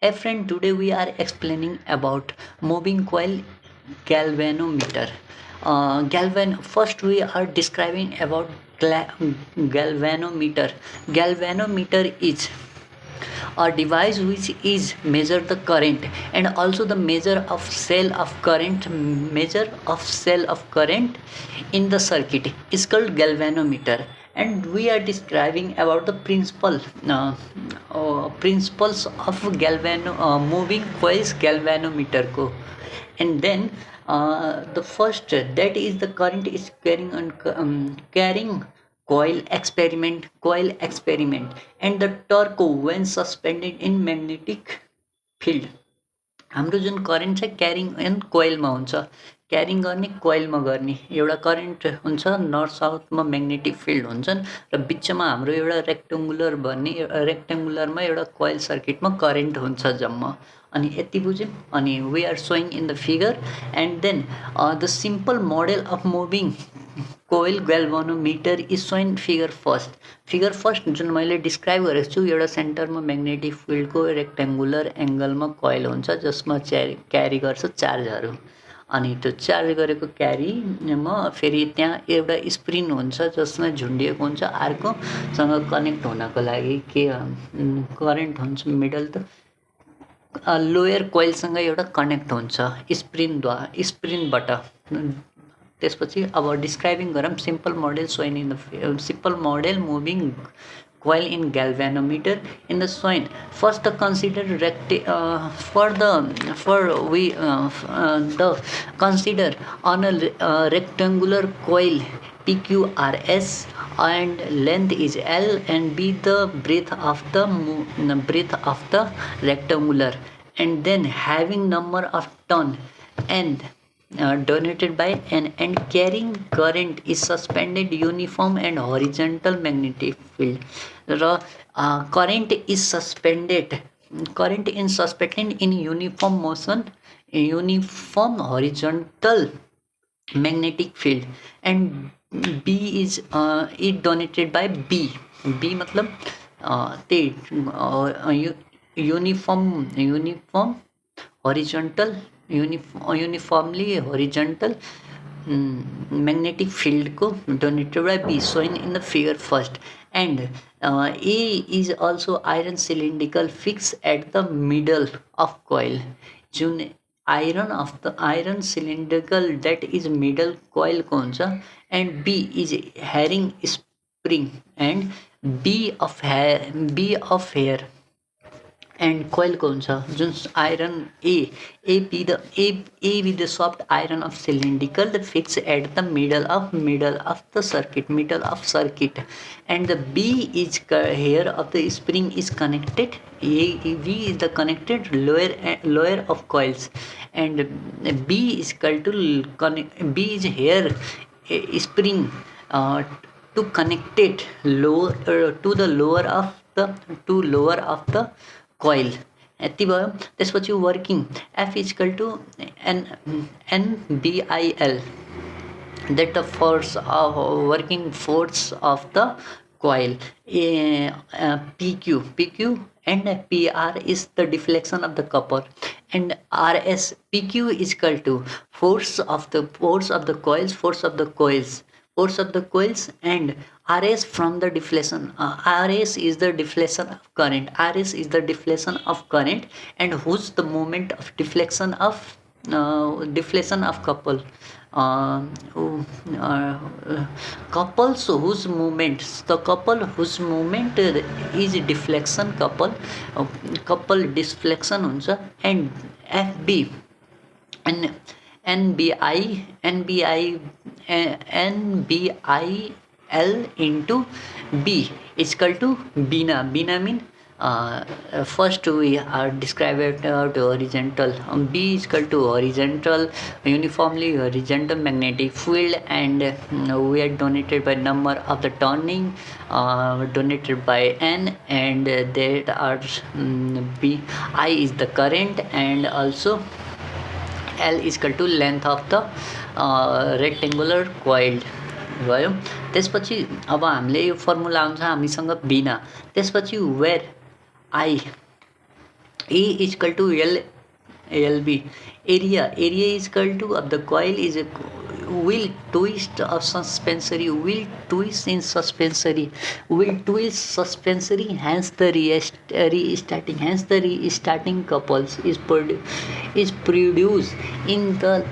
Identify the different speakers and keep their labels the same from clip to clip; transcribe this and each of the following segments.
Speaker 1: Hey friend, today we are explaining about moving coil galvanometer. First we are describing about galvanometer. Galvanometer is a device which is measure the current and also the measure of cell of current in the circuit is called galvanometer. And we are describing about the principles of moving coils galvanometer ko. And then the first, that is the current is carrying coil experiment and the torque when suspended in magnetic field. हाम्रो जुन current छ carrying end कोइलमा हुन्छ, carrying गर्ने कोइलमा गर्ने एउटा current हुन्छ, north साउथमा magnetic field हुन्छन् र बिचमा हाम्रो एउटा रेक्टेङ्गुलरमा एउटा कोइल सर्किटमा करेन्ट हुन्छ जम्मा. अनि यति बुझ्यौँ. अनि we are showing in the figure and then the simple model of moving coil galvanometer is shown figure first जुन मैले डिस्क्राइब गरेको छु. एउटा सेन्टरमा म्याग्नेटिक फिल्डको रेक्टेङ्गुलर एङ्गलमा कोइल हुन्छ जसमा क्यारी गर्छ चार्जहरू. अनि त्यो चार्ज गरेको क्यारीमा फेरि त्यहाँ एउटा स्प्रिङ हुन्छ जसमा झुन्डिएको हुन्छ अर्कोसँग कनेक्ट हुनको लागि के करेन्ट हुन्छ मिडल त लोयर कोइलसँग एउटा कनेक्ट हुन्छ स्प्रिङबाट. त्यसपछि अब डिस्क्राइबिङ गरौँ simple model Soin in the simple model moving coil in galvanometer in the soil. First consider consider on a rectangular coil PQRS and length is L and B the breadth of the rectangular, and then having number of turn and donated by n and carrying current is suspended uniform and horizontal magnetic field. Current is suspended in uniform motion, uniform horizontal magnetic field, and B is donated by B मतलब uniform horizontal uniformly horizontal magnetic field को donated by B shown in the figure first. And A is also iron cylindrical fixed at the middle of coil. Jun iron cylindrical that is middle coil को हुन्छ. And B is herring spring and B of hair and coil को हुन्छ जुन iron A with the soft iron of cylindrical the fixed at the middle of the circuit, and the B is here of the spring is connected. V is the connected lower of coils, and B is equal to B is here spring to connected to the lower of the coil. यति भयो. त्यसपछि working F is equal to NBIL, that the force of working force of the coil. PQ and PR is the deflection of the copper, and RS PQ is equal to force of the coils, and RS from the deflection. RS is the deflection of current. And whose the moment of deflection of couple. Couples whose movement is deflection couple deflection हुन्छ. And FB and NBIL into B is equal to Bina mean first we are described to horizontal. B is equal to horizontal uniformly horizontal magnetic field, and we are donated by number of the turning donated by N, and that are B. I is the current, and also L is equal to length of the rectangular coil भयो. त्यसपछि अब हामीले यो formula हुन्छ हामीसँग बिना. त्यसपछि where I A is equal to LB. Area is equal to of the coil is a will twist of suspensory, will twist in suspensory, will twist suspensory, hence the restarting, hence the restarting couples is produced in the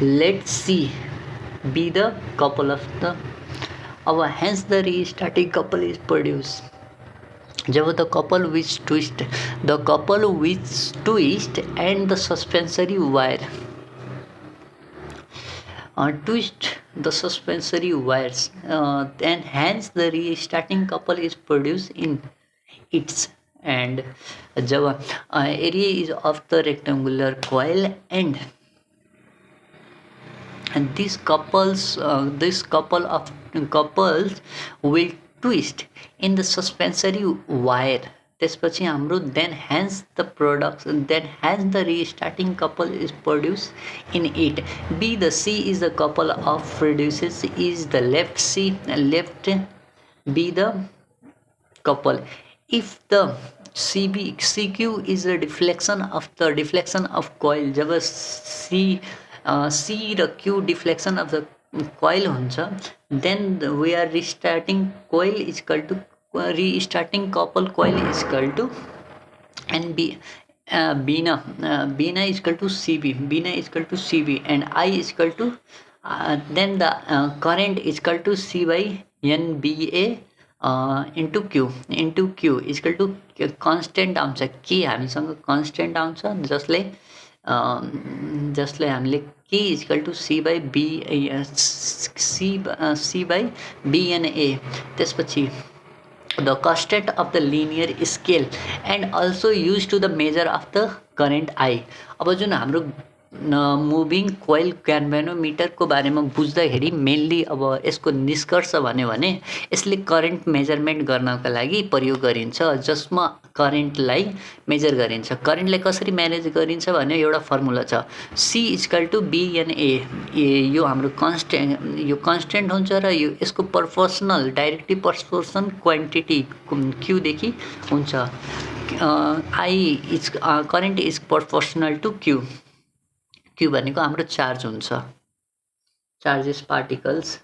Speaker 1: let's see be the couple of the our, hence the restarting couple is produced. जब the couple which twist and the suspensory wire twist the suspensory wires, and hence the restarting couple is produced in its. And जब area is of the rectangular coil, and these couples will twist in the suspensory wire. त्यसपछि हाम्रो then hence the restarting couple is produced in it. B, the C is the couple of produces is the left be the couple. If the CQ is the deflection of coil, जब C raw Q deflection of the coil हुन्छ, then we are restarting coil is equal to restarting couple coil is equal to, and Bina is equal to CB, and I is equal to then the current is equal to C by NBA into Q is equal to constant आउँछ के हामीसँग constant आउँछ जसले हामीले K is equal to C by B and A. त्यसपछि the constant of the linear scale and also used to the measure of the current I. अब जुन हाम्रो moving coil ग्याल्भेनोमिटरको बारेमा बुझ्दाखेरि मेनली अब यसको निष्कर्ष भन्यो भने यसले करेन्ट मेजरमेन्ट गर्नका लागि प्रयोग गरिन्छ, जसमा करेन्टलाई मेजर गरिन्छ। करेन्टलाई कसरी म्यानेज गरिन्छ भने एउटा फर्मुला छ, C इक्वल टु BNA। यो हाम्रो कन्स्टेन्ट हुन्छ र यो यसको proportional directly proportion quantity Q देखि हुन्छ। Current is proportional to Q भनेको हाम्रो चार्ज हुन्छ, चार्जेस पार्टिकल्स